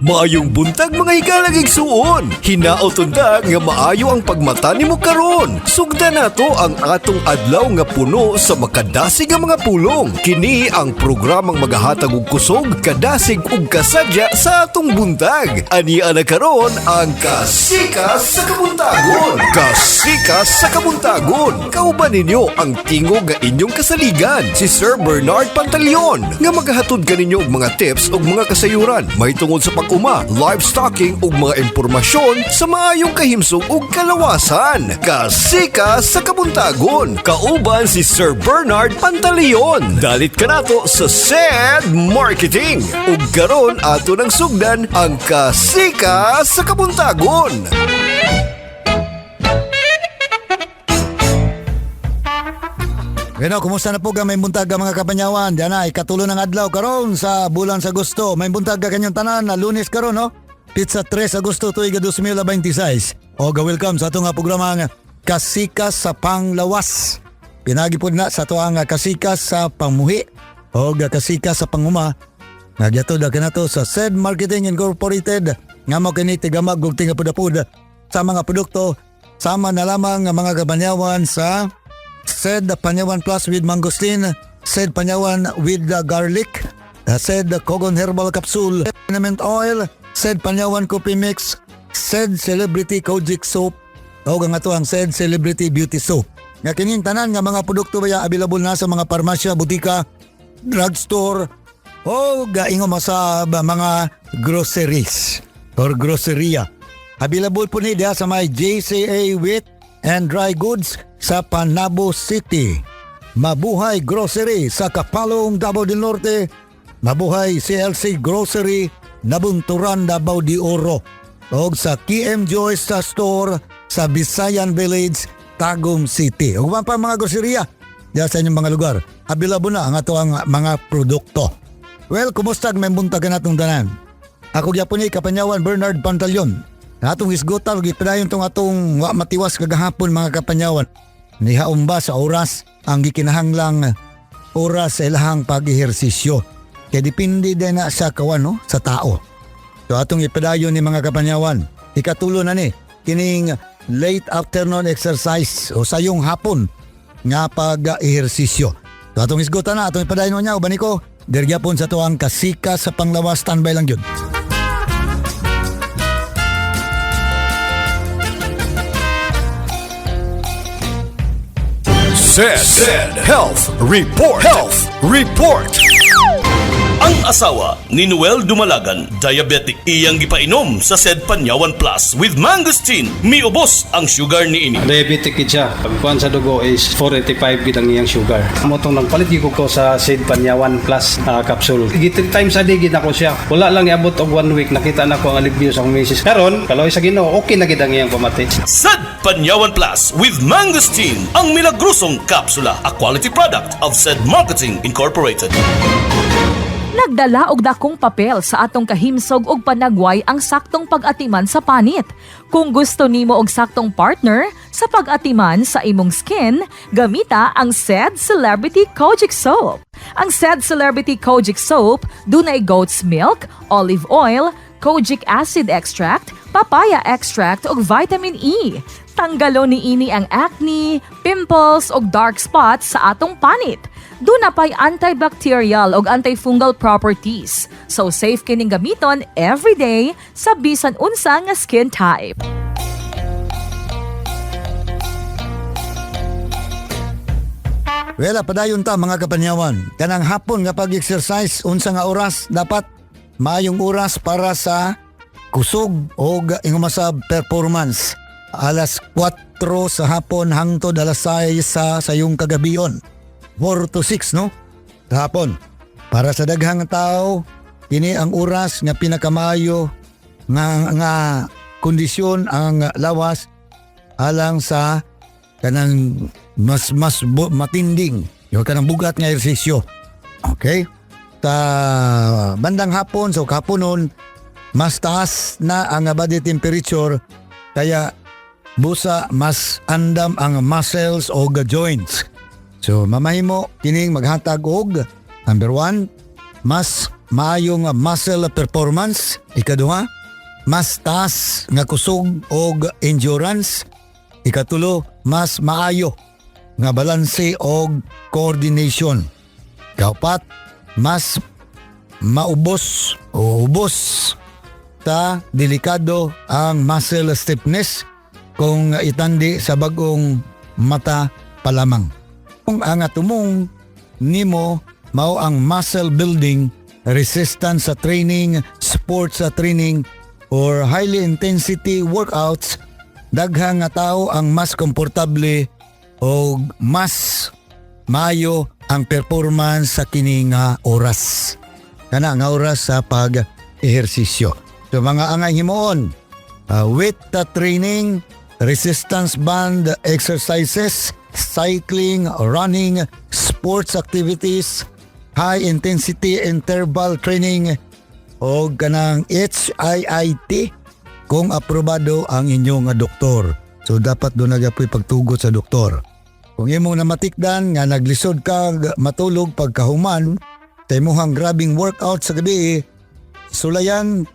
Maayong buntag mga hikalag igsuon. Hinaot unta nga maayo ang pagmata nimo karon. Sugda nato ang atong adlaw nga puno sa makadasig nga mga pulong. Kini ang programang magahatag og kusog, kadasig ug kasadya sa atong buntag. Ania na karon ang Kasikas sa Kabuntagon. Kasikas sa Kabuntagon. Kauban ninyo ang tingog nga inyong kasaligan, si Sir Bernard Pantaleon, nga magahatod kaninyo og mga tips ug mga kasayuran may tungod sa pag-uma, livestocking ug mga impormasyon sa maayong kahimsong ug kalawasan. Kasikas sa Kabuntagon. Kauban si Sir Bernard Pantaleon. Dalit ka nato sa SED Marketing. Ug karon ato nang sugdan ang Kasikas sa Kabuntagon. Bueno, kumusta na po may buntag mga kapanyawan? Diyan na, ikatulo ng adlaw karon sa bulan sa Agosto. May buntag kanyang tanan na Lunes karon, no? Pizza 3 Agosto tuig 2026. Welcome sa atong programa nga Kasikas sa Panglawas. Pinagi po na sa ato ang Kasikas sa Pangmuhi o Kasikas sa Panguma. Nagyatod ka na to sa SED Marketing Incorporated nga mo kini tigamag ug tingapud-apud sa mga produkto sama na lamang nga mga kapanyawan sa SED Panyawan Plus with Mangosteen, SED Panyawan with Garlic, SED Kogon Herbal Capsule, Liniment Oil, SED Panyawan Coffee Mix, SED Celebrity Kojic Soap, o ang ato ang SED Celebrity Beauty Soap. Nga kining tanan nga mga produkto baya available na sa mga parmasya, butika, drugstore, o gaingon mo sa mga groceries or groceria. Available po ni dia sa may JCA Wheat and Dry Goods sa Panabo City. Mabuhay Grocery sa Kapalong, Davao del Norte. Mabuhay CLC Grocery, Nabunturan, Davao de Oro. O sa KM Joyce sa store sa Visayan Village, Tagum City. O pa mga groceria diyan sa inyong mga lugar. Available na ang ato ang mga produkto. Well, kumusta may buntagan natong tanan? Ako gyapon ni Kapanyawan Bernard Pantaleon. Atong isgutal gipadayon tong atong wa matiwas kagahapon mga kapanyawan. Nihaom ba sa oras ang gikinahanglang oras sa ilahang pag-ehersisyo. Kaya dipindi din na sa kawan, no? Sa tao. So atong ipadayon ni mga kapanyawan. Ikatulo na ni kining late afternoon exercise o sayong hapon nga pag-ehersisyo. So atong isgutan na atong ipadayon niya uban ko dergyapon sa tuang Kasikas sa Panglawas. Standby lang yun. SED Health Report. Health Report. Ang asawa ni Noel Dumalagan, diabetic, iyang gipainom sa SED Panyawan Plus with Mangosteen. Miubos ang sugar ni ini. Diabetic kid siya. Pagkuhan sa dugo is 485 gid ang iyang sugar. Motong nagpalit gyud ko sa SED Panyawan Plus capsule. 3 times a day gid ako siya. Wala lang iabot og 1 week nakita na ko ang alibyo sa akong misis. Karon, kaloy sa Ginoo, okay na gid ang iyang pamati. SED Panyawan Plus with Mangosteen, ang milagrosong kapsula, a quality product of SED Marketing Incorporated. Nagdala og dakong papel sa atong kahimsog og panagway ang saktong pag-atiman sa panit. Kung gusto nimo og saktong partner sa pag-atiman sa imong skin, gamita ang SED Celebrity Kojic Soap. Ang SED Celebrity Kojic Soap dunay goat's milk, olive oil, kojic acid extract, papaya extract ug vitamin E. Tanggalo ni ini ang acne, pimples ug dark spots sa atong panit. Duna pay antibacterial ug antifungal properties. So safe kining gamiton every day sa bisan unsa nga skin type. Wala padayon ta mga kapanyawan. Kanang hapon nga pag-exercise unsa nga oras dapat maayong oras para sa kusog o ingumasa performance. Alas 4 sa hapon hangtod alas 6 sa sayong kagabion. 4 to 6, no? Hapon. Para sa daghang tao, kini ang oras nga pinakamayo nga kondisyon ang lawas alang sa kanang mas matinding yung kanang bugat nga ehersisyo. Okay? Sa bandang hapon, so kaponon, mas taas na ang body temperature kaya busa mas andam ang muscles o joints. So mamahimo kining maghatag og number 1, mas maayo nga muscle performance. Ikaduha, mas taas nga kusog og endurance. Ikatulo, mas maayo nga balanse og coordination. Kaupat, mas maubos o ubos ta delikado ang muscle stiffness kung itandi sa bagong mata pa lamang. Kung ang atumong nimo mao ang muscle building, resistance sa training, sports sa training, or highly intensity workouts, daghang nga tao ang mas komportable o mas maayo ang performance sa kini nga oras. Kana nga oras sa pag-ehersisyo. So mga angay himuon, weight training, resistance band exercises, cycling, running, sports activities, high intensity interval training, o kanang HIIT kung aprobado ang inyong doktor. So dapat doon nagapoy pagtugot sa doktor. Kung imong namatikdan nga naglisod ka matulog pagkahuman, sa imong grabing workout sa gabi, sulayan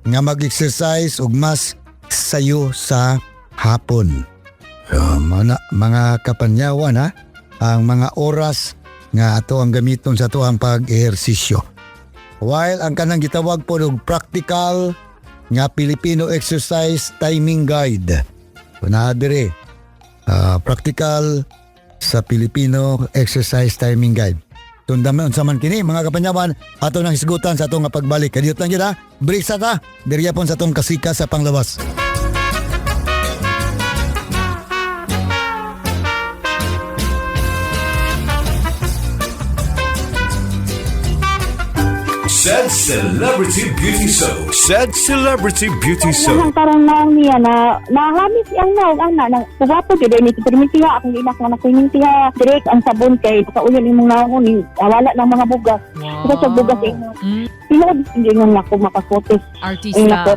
nga mag-exercise og mas sayo sa hapon. So, mga kapanyawan ha, ang mga oras nga ato ang gamiton sa ato ang pag-ehersisyo. While ang kanang gitawag po og practical nga Filipino exercise timing guide. So, dire practical sa Filipino exercise timing guide. Tundam sa man kini mga kapanyawan, ato nang hisgutan sa atong pagbalik. Kadiyot lang yun ha, break sa ta, diriya pon sa atong kasika sa panglawas. Sad Celebrity Beauty Show. Sad Celebrity Beauty Show. Ang karon na niya na nahamis ang naog ana nang pugapo gid ni permitiha akong inak na nakumintiha direct ang sabon kay kauyon imong naon ni wala ng mga bugas. Ito sa bugas imo. Tinod hindi nga ako makakotes. Artista.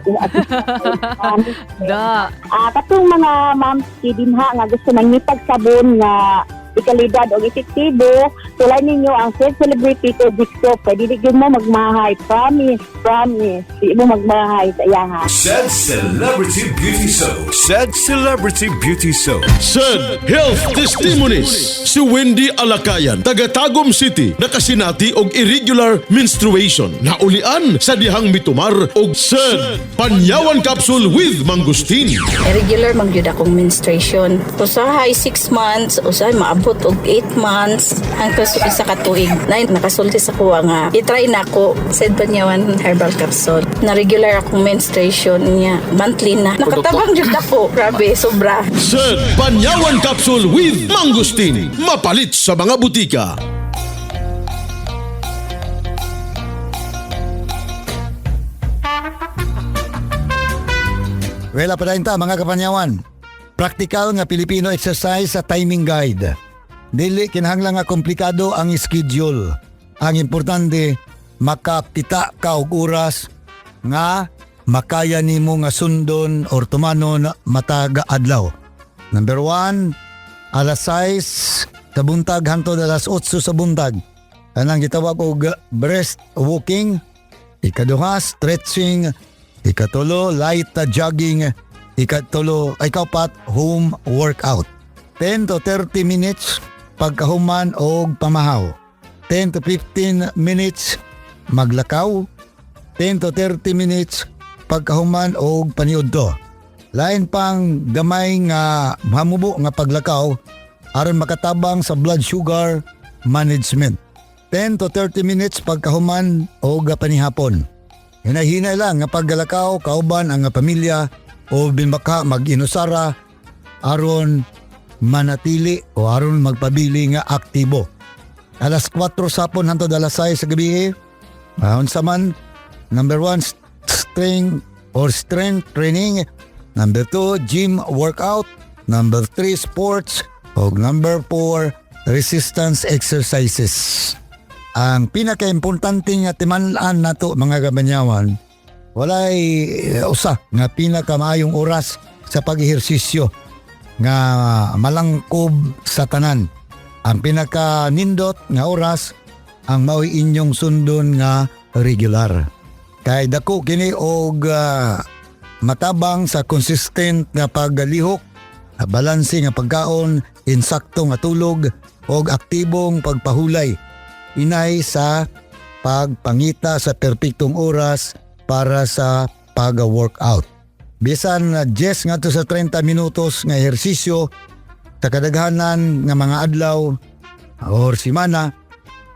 Da. Katong mga ma'am dinha nga gusto nang nipag sabon nga ikalidad o epektibo, tulad ninyo ang Sad Celebrity to Dixo. Pwede di mo magmahay. Promise. Di mo magmahay sa iyaha. Sad Celebrity Beauty Show. Sad Celebrity Beauty Show. Sad Health Testimonies. Si Wendy Alakayan, taga Tagum City, nakasinati og irregular menstruation. Naulian sa dihang mitumar og Sad Panyawan Capsule with Mangustin. Irregular magyud akong menstruation. Usahay 6 months, usahay maabot og 8 months hangtod sa isa ka tuig. Nakasulti sa kuha nga i-try na ako Sad Panyawan Herbal Capsule. Na regular akong menstruation niya monthly na. Nakatabang jud ako. Grabe, sobra. Sad Panyawan Capsule with Mangustin. Mapalit sa mga butika. Wala pa rin ta mga kapanyawan. Practical nga Filipino exercise sa timing guide. Dili kinahanglan nga komplikado ang schedule. Ang importante makakita ka og oras nga makaya nimo nga sundon or tumanon matag adlaw. Number 1, alas 6 sa buntag hangtod alas 8 sa buntag. Anang gitawag og breast walking. Ikaduha, stretching. Ikatulo, light jogging. Ikaupat, home workout. 10 to 30 minutes pagkahuman og pamahaw. 10 to 15 minutes maglakaw. 10 to 30 minutes pagkahuman og paniudto. Lain pang gamay nga hamubo nga paglakaw aron makatabang sa blood sugar management. 10 to 30 minutes pagkahuman og panihapon. Hinay-hinay lang nga paggalakaw kauban ang pamilya o binbaka mag-inusara aron manatili o aron magpabili nga aktibo. Alas 4 sapon hangtod alas 6 sa gabi. Unsa man, number 1, strength training. Number 2, gym workout. Number 3, sports. O number 4, resistance exercises. Ang pinaka-importante nga timalaan nato mga kabanyawan, walay usa nga pinakamaayong oras sa pag-ehersisyo nga malangkob sa tanan. Ang pinaka-nindot nga oras ang mao'y inyong sundon nga regular. Kay dako kini og matabang sa consistent nga paggalihok, balanse nga pagkaon, insakto nga tulog og aktibong pagpahulay. Inay sa pagpangita sa perpektong oras para sa pag-workout. Bisan 10 nga to sa 30 minutos nga ehersisyo sa kadaghanan nga mga adlaw or simana,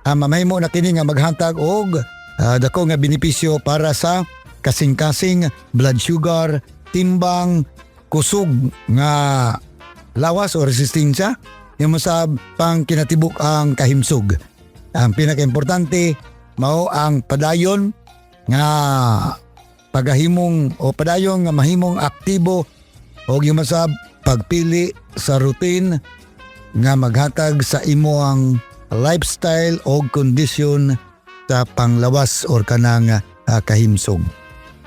mamahimo na kini nga maghantag og dako nga benepisyo para sa kasing-kasing, blood sugar, timbang, kusog nga lawas o resistensya, yung sa pang kinatibuk ang kahimsog. Ang pinaka-importante mao ang padayon nga pagahimong o padayon nga mahimong aktibo o yung sa pagpili sa routine nga maghatag sa imo ang lifestyle o kondisyon sa panglawas or kanang kahimsog.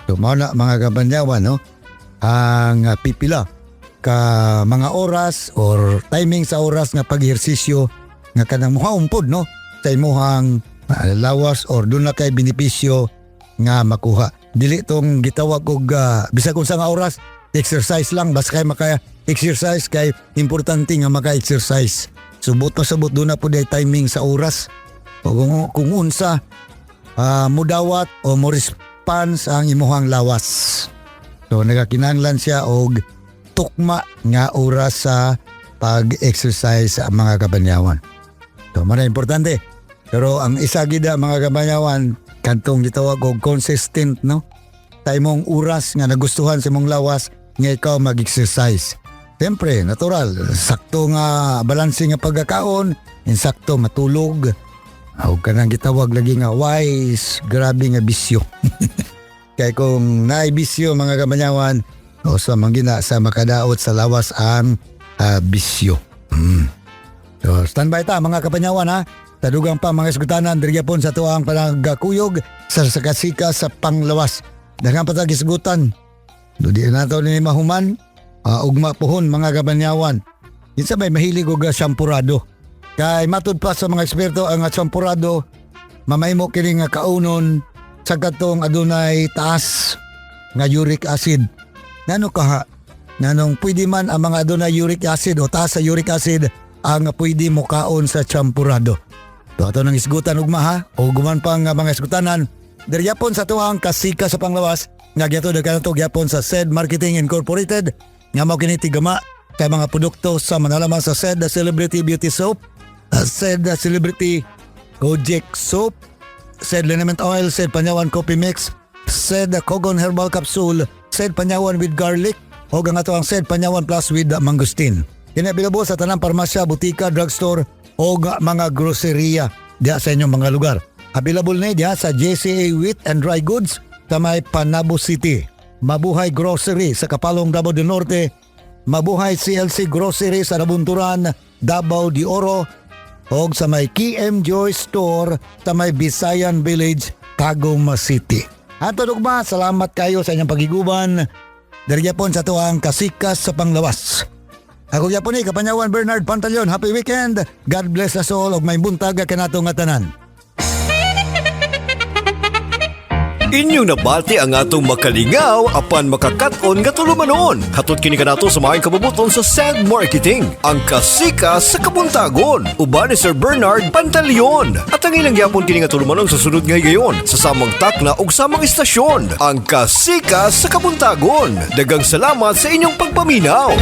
So mao na mga kabanyawan, no? Ang pipila ka mga oras or timing sa oras nga pag-ehersisyo nga kanang muhaumpod, no? Sa imuhang lawas or doon na kay benepisyo nga makuha. Dili tong gitawag og bisag unsa nga oras, exercise lang basta kay maka-exercise kay importante nga maka-exercise. Subot pa sabot doon na po day timing sa oras. O kung unsa mudawat o mo response ang imuhang lawas. So nagakinahanglan siya og tukma nga oras sa pag-exercise sa mga kabanyawan. So mara importante. Pero ang isa gida mga kabanyawan, kantong gitawag og consistent, no? Sa imong oras nga nagustuhan sa imong lawas nga ikaw mag-exercise. Siyempre, natural, sakto nga balanse nga pagkakaon, insakto matulog. O kanang gitawag lagi nga wise, grabe nga bisyo. Kaya kung naibisyo mga kabanyawan, o sa manggina sa makadaot sa lawas ang bisyo. So standby ta mga kabanyawan, ha. Tadugang pa mga isgutanan, dirigapon sa tuang panagkuyog sa sakasika sa panglawas. Daghang patag isgutan. Dudi na ito ni mahuman, ugma pohon mga kabanyawan. Isa may mahilig og sampurado. Kay matud pa sa mga eksperto ang sampurado, mamahimo kini nga kaunon sa katong adunay taas nga uric acid. Nano kaha? Nanong pwede man ang mga adunay uric acid o taas sa uric acid ang pwede mo kaon sa sampurado. To ato nang isgutan ugma, ha, o guman pang mga isgutanan. Diryapon sa tuang kasika sa panglawas nga giato kanato gyapon sa SED Marketing Incorporated nga mao kini tigama kay mga produkto sa manalaman sa SED Celebrity Beauty Soap, SED Celebrity Kojic Soap, SED Liniment Oil, SED Panyawan Coffee Mix, SED Kogon Herbal Capsule, SED Panyawan with Garlic, o ang ato ang SED Panyawan Plus with Mangosteen. Kini available sa tanang parmasya, butika, drugstore o mga groceria diha sa inyong mga lugar. Available na diha sa JCA Wheat and Dry Goods sa may Panabo City, Mabuhay Grocery sa Kapalong, Davao del Norte, Mabuhay CLC Grocery sa Nabunturan, Davao de Oro, o sa may KM Joy Store sa may Bisayan Village, Tagum City. Ato dugma, salamat kayo sa inyong pagiguban. Diryapon sa tuang kasikas sa panglawas. Ako gyapon ni Kapanyawan Bernard Pantaleon. Happy weekend. God bless us all og may buntag kanato nga tanan. Inyong nabati ang atong makalingaw apan makakaton nga tulumanon. Hatod kini kanato sa maayong kabubuton sa SED Marketing, ang kasika sa kabuntagon. Uban ni Sir Bernard Pantaleon. At ang ilang gyapon kini nga tulumanon sa sunod nga higayon sa samang takna ug samang istasyon, ang kasika sa kabuntagon. Daghang salamat sa inyong pagpaminaw.